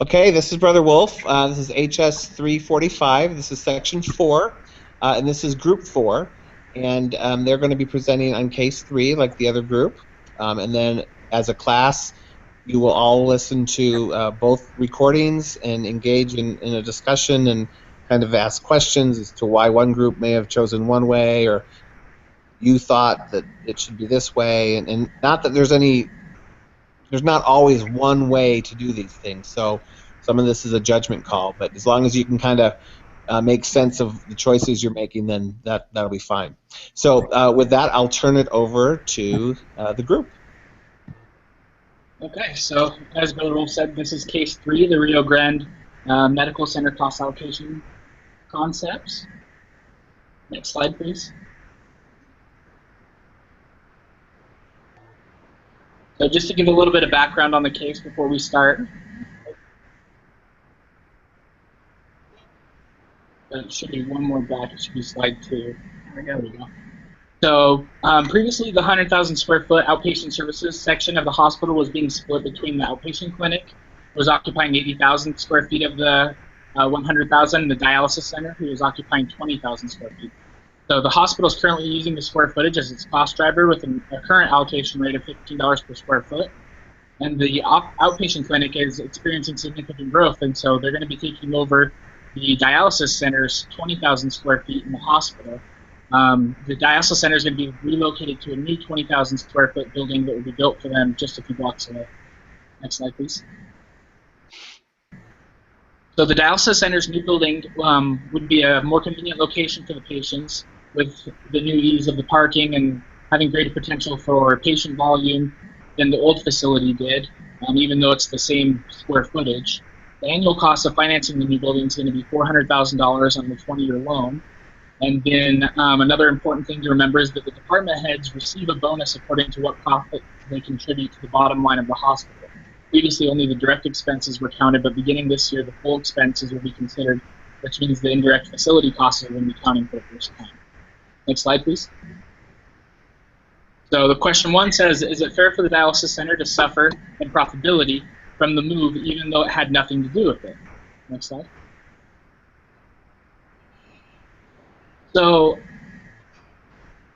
Okay, this is Brother Wolf. This is HS 345. This is section 4, and this is group 4. And they're going to be presenting on case 3 like the other group. And then as a class, you will all listen to both recordings and engage in a discussion and kind of ask questions as to why one group may have chosen one way or you thought that it should be this way. And not that there's not always one way to do these things. So some of this is a judgment call, but as long as you can kind of make sense of the choices you're making, then that'll be fine. So with that, I'll turn it over to the group. Okay, so as Bill Wolf said, this is case 3, the Rio Grande Medical Center cost allocation concepts. Next slide, please. So just to give a little bit of background on the case before we start. It should be one more back, it should be slide 2. There we go. So previously the 100,000 square foot outpatient services section of the hospital was being split between the outpatient clinic, was occupying 80,000 square feet of the 100,000, and the dialysis center, who was occupying 20,000 square feet. So the hospital is currently using the square footage as its cost driver with a current allocation rate of $15 per square foot. And the outpatient clinic is experiencing significant growth, and so they're going to be taking over the dialysis center's 20,000 square feet in the hospital. The dialysis center is going to be relocated to a new 20,000 square foot building that will be built for them just a few blocks away. Next slide, please. So the dialysis center's new building would be a more convenient location for the patients, with the new ease of the parking and having greater potential for patient volume than the old facility did, even though it's the same square footage. The annual cost of financing the new building is going to be $400,000 on the 20-year loan. And then another important thing to remember is that the department heads receive a bonus according to what profit they contribute to the bottom line of the hospital. Previously, only the direct expenses were counted, but beginning this year, the full expenses will be considered, which means the indirect facility costs are going to be counting for the first time. Next slide, please. So the question 1 says, is it fair for the dialysis center to suffer in profitability from the move, even though it had nothing to do with it? Next slide. So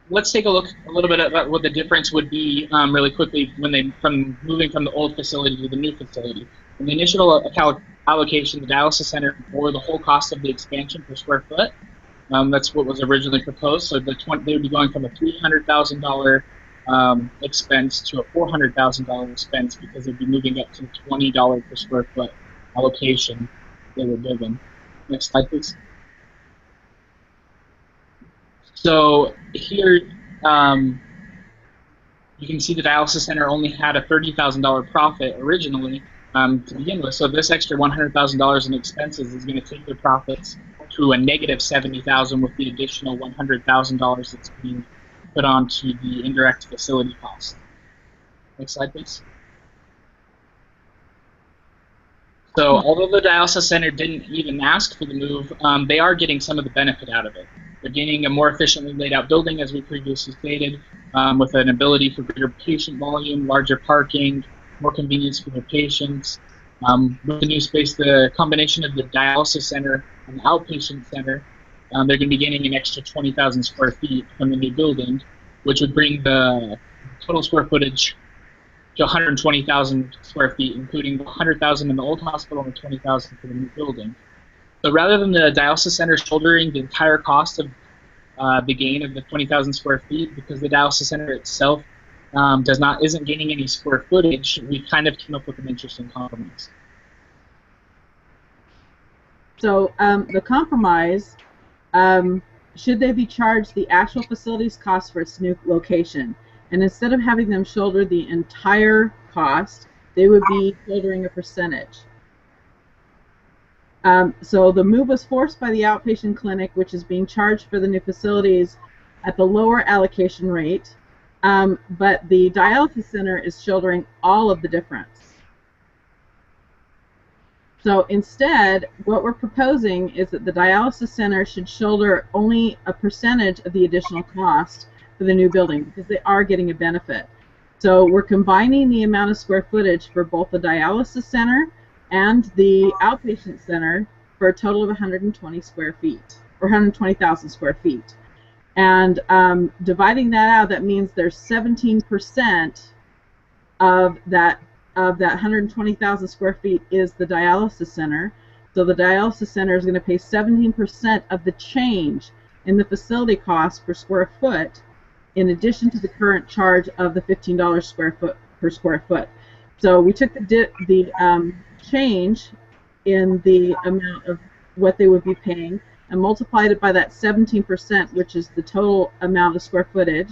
let's take a look a little bit at what the difference would be really quickly when moving from the old facility to the new facility. In the initial allocation, the dialysis center bore the whole cost of the expansion per square foot. That's what was originally proposed. So they would be going from a $300,000 expense to a $400,000 expense because they'd be moving up to the $20 per square foot allocation they were given. Next slide, please. So here you can see the dialysis center only had a $30,000 profit originally to begin with. So this extra $100,000 in expenses is going to take their profits to a negative $70,000 with the additional $100,000 that's being put onto the indirect facility cost. Next slide, please. So although the dialysis center didn't even ask for the move, they are getting some of the benefit out of it. They're gaining a more efficiently laid out building, as we previously stated, with an ability for greater patient volume, larger parking, more convenience for their patients. With the new space, the combination of the dialysis center and the outpatient center, they're going to be gaining an extra 20,000 square feet from the new building, which would bring the total square footage to 120,000 square feet, including the 100,000 in the old hospital and the 20,000 for the new building. So rather than the dialysis center shouldering the entire cost of the gain of the 20,000 square feet, because the dialysis center itself isn't gaining any square footage, we kind of came up with an interesting compromise. So the compromise, should they be charged the actual facilities cost for its new location? And instead of having them shoulder the entire cost, they would be shouldering a percentage. So the move was forced by the outpatient clinic, which is being charged for the new facilities at the lower allocation rate, but the dialysis center is shouldering all of the difference. So instead, what we're proposing is that the dialysis center should shoulder only a percentage of the additional cost for the new building because they are getting a benefit. So we're combining the amount of square footage for both the dialysis center and the outpatient center for a total of 120 square feet, or 120,000 square feet. And dividing that out, that means there's 17% of that 120,000 square feet is the dialysis center. So the dialysis center is going to pay 17% of the change in the facility cost per square foot, in addition to the current charge of the $15 per square foot. So we took the change in the amount of what they would be paying and multiplied it by that 17%, which is the total amount of square footage,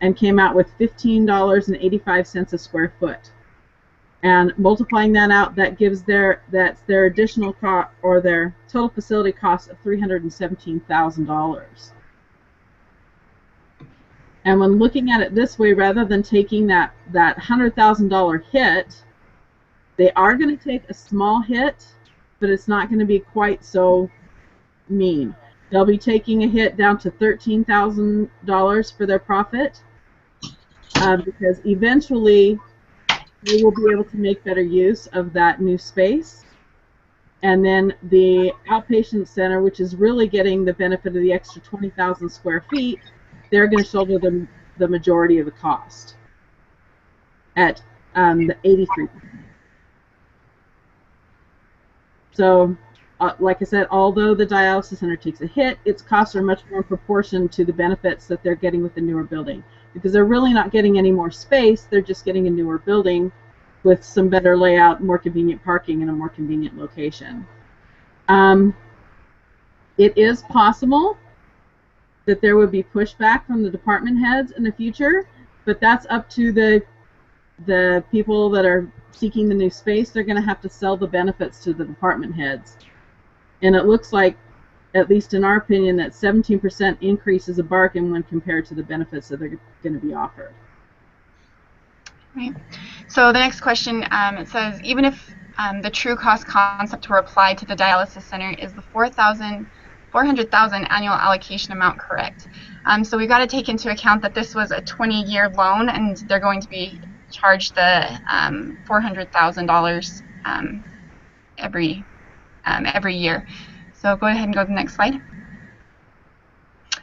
and came out with $15.85 a square foot. And multiplying that out, that gives that's their additional cost, or their total facility cost, of $317,000. And when looking at it this way, rather than taking that $100,000 hit, they are going to take a small hit, but it's not going to be quite so mean. They'll be taking a hit down to $13,000 for their profit, because eventually they will be able to make better use of that new space. And then the outpatient center, which is really getting the benefit of the extra 20,000 square feet, they're going to shoulder the majority of the cost at the 83%. So, like I said, although the dialysis center takes a hit, its costs are much more in proportion to the benefits that they're getting with the newer building, because they're really not getting any more space, they're just getting a newer building with some better layout, more convenient parking, and a more convenient location. It is possible that there would be pushback from the department heads in the future, but that's up to the people that are seeking the new space. They're going to have to sell the benefits to the department heads. And it looks like, at least in our opinion, that 17% increase is a bargain when compared to the benefits that are going to be offered. Right. So the next question, it says, even if the true cost concept were applied to the dialysis center, is the $400,000 annual allocation amount correct? So we've got to take into account that this was a 20-year loan, and they're going to be charged the $400,000 every year. So go ahead and go to the next slide.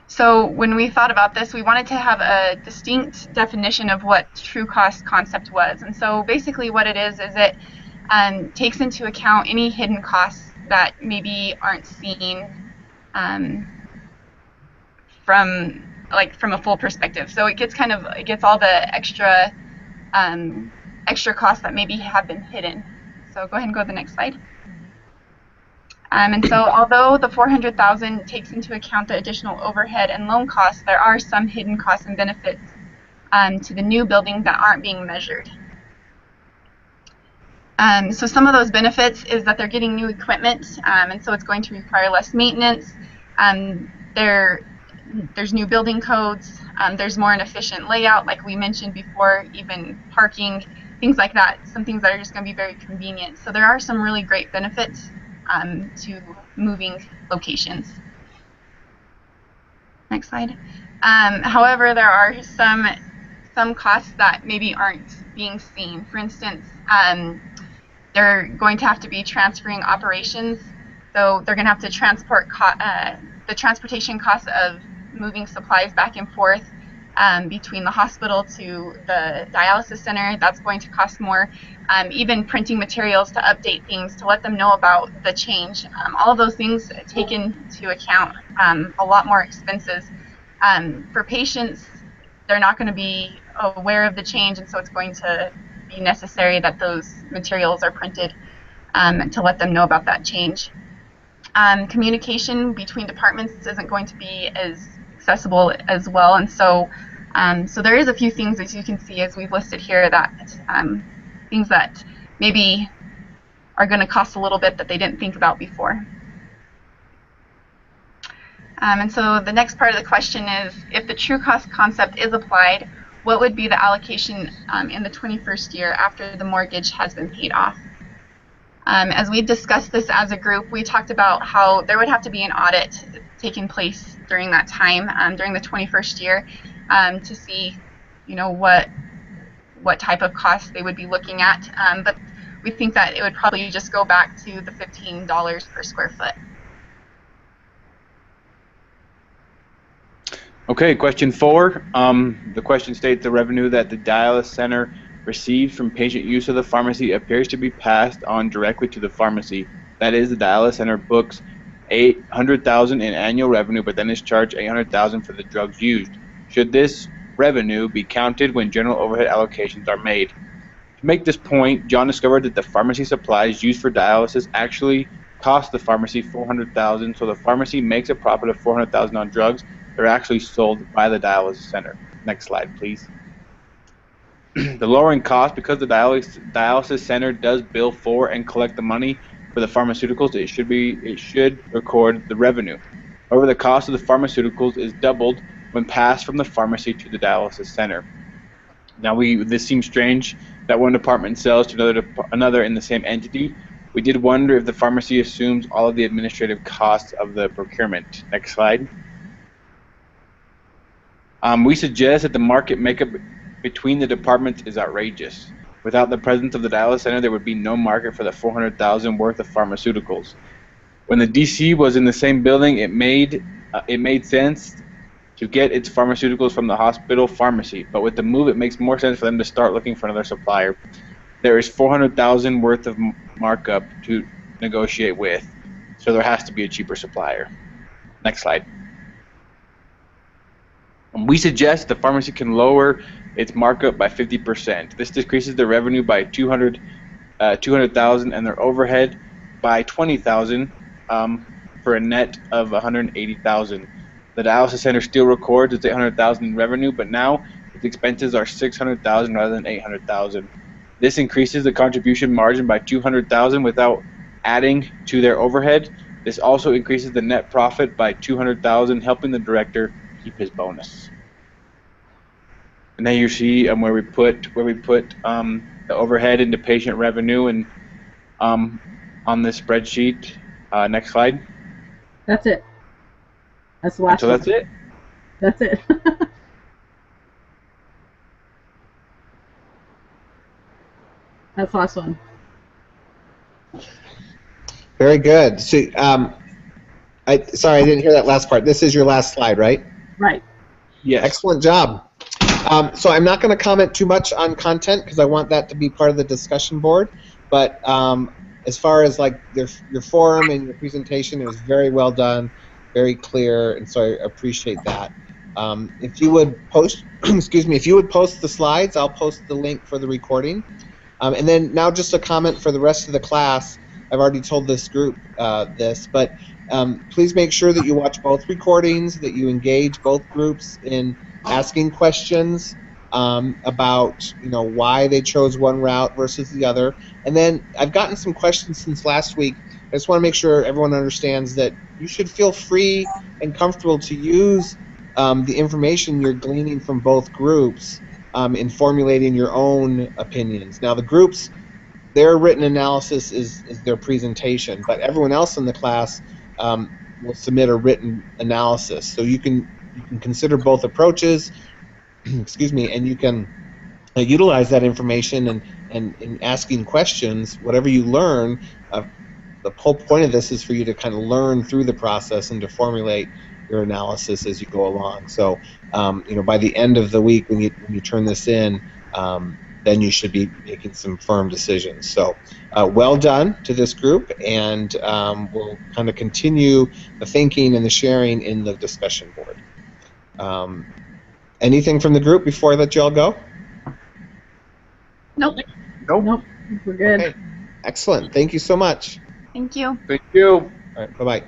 So when we thought about this, we wanted to have a distinct definition of what true cost concept was. And so basically what it is it takes into account any hidden costs that maybe aren't seen from a full perspective. So it gets all the extra costs that maybe have been hidden. So go ahead and go to the next slide. And so although the $400,000 takes into account the additional overhead and loan costs, there are some hidden costs and benefits to the new building that aren't being measured. So some of those benefits is that they're getting new equipment, and so it's going to require less maintenance. There's new building codes. There's more an efficient layout, like we mentioned before, even parking, things like that. Some things that are just going to be very convenient. So there are some really great benefits to moving locations. Next slide. However, there are some costs that maybe aren't being seen. For instance, they're going to have to be transferring operations, so they're going to have to transport the transportation costs of moving supplies back and forth between the hospital to the dialysis center. That's going to cost more. Even printing materials to update things, to let them know about the change. All of those things take into account a lot more expenses. For patients, they're not going to be aware of the change, and so it's going to be necessary that those materials are printed to let them know about that change. Communication between departments isn't going to be as accessible as well, and so there is a few things, as you can see, as we've listed here, that things that maybe are going to cost a little bit that they didn't think about before. And so the next part of the question is, if the true cost concept is applied, what would be the allocation in the 21st year after the mortgage has been paid off? As we discussed this as a group, we talked about how there would have to be an audit taking place during that time, during the 21st year, to see, what type of costs they would be looking at. But we think that it would probably just go back to the $15 per square foot. Okay, question 4. The question states the revenue that the dialysis center receives from patient use of the pharmacy appears to be passed on directly to the pharmacy. That is, the dialysis center books $800,000 in annual revenue, but then is charged $800,000 for the drugs used. Should this revenue be counted when general overhead allocations are made? To make this point, John discovered that the pharmacy supplies used for dialysis actually cost the pharmacy $400,000, so the pharmacy makes a profit of $400,000 on drugs that are actually sold by the dialysis center. Next slide, please. The lowering cost, because the dialysis center does bill for and collect the money for the pharmaceuticals, it should record the revenue. However, the cost of the pharmaceuticals is doubled when passed from the pharmacy to the dialysis center. Now, this seems strange that one department sells to another in the same entity. We did wonder if the pharmacy assumes all of the administrative costs of the procurement. Next slide. We suggest that the market makeup between the departments is outrageous. Without the presence of the dialysis center, there would be no market for the $400,000 worth of pharmaceuticals. When the DC was in the same building, it made sense to get its pharmaceuticals from the hospital pharmacy, but with the move, it makes more sense for them to start looking for another supplier. There is $400,000 worth of markup to negotiate with, so there has to be a cheaper supplier. Next slide. We suggest the pharmacy can lower its markup by 50%. This decreases the revenue by $200,000 and their overhead by $20,000 for a net of $180,000. The dialysis center still records its $800,000 in revenue, but now its expenses are $600,000 rather than $800,000. This increases the contribution margin by $200,000 without adding to their overhead. This also increases the net profit by $200,000, helping the director keep his bonus. And now you see where we put the overhead into patient revenue and on this spreadsheet. Next slide. That's it. That's the last. So that's it. That's it. That's the last one. Very good. So, sorry, I didn't hear that last part. This is your last slide, right? Right. Yes. Excellent job. So I'm not going to comment too much on content because I want that to be part of the discussion board. But as far as like your forum and your presentation, it was very well done, very clear, and so I appreciate that. If you would post, excuse me, if you would post the slides, I'll post the link for the recording. And then now just a comment for the rest of the class. I've already told this group this, but please make sure that you watch both recordings, that you engage both groups in asking questions about why they chose one route versus the other. And then I've gotten some questions since last week. I just want to make sure everyone understands that you should feel free and comfortable to use the information you're gleaning from both groups in formulating your own opinions. Now, the groups, their written analysis is their presentation, but everyone else in the class will submit a written analysis. So you can consider both approaches, excuse me, and you can utilize that information and in asking questions, whatever you learn. The whole point of this is for you to kind of learn through the process and to formulate your analysis as you go along. So, by the end of the week, when you turn this in, then you should be making some firm decisions. So, well done to this group, and we'll kind of continue the thinking and the sharing in the discussion board. Anything from the group before I let you all go? Nope. Nope. We're good. Okay. Excellent. Thank you so much. Thank you. Thank you. All right. Bye-bye.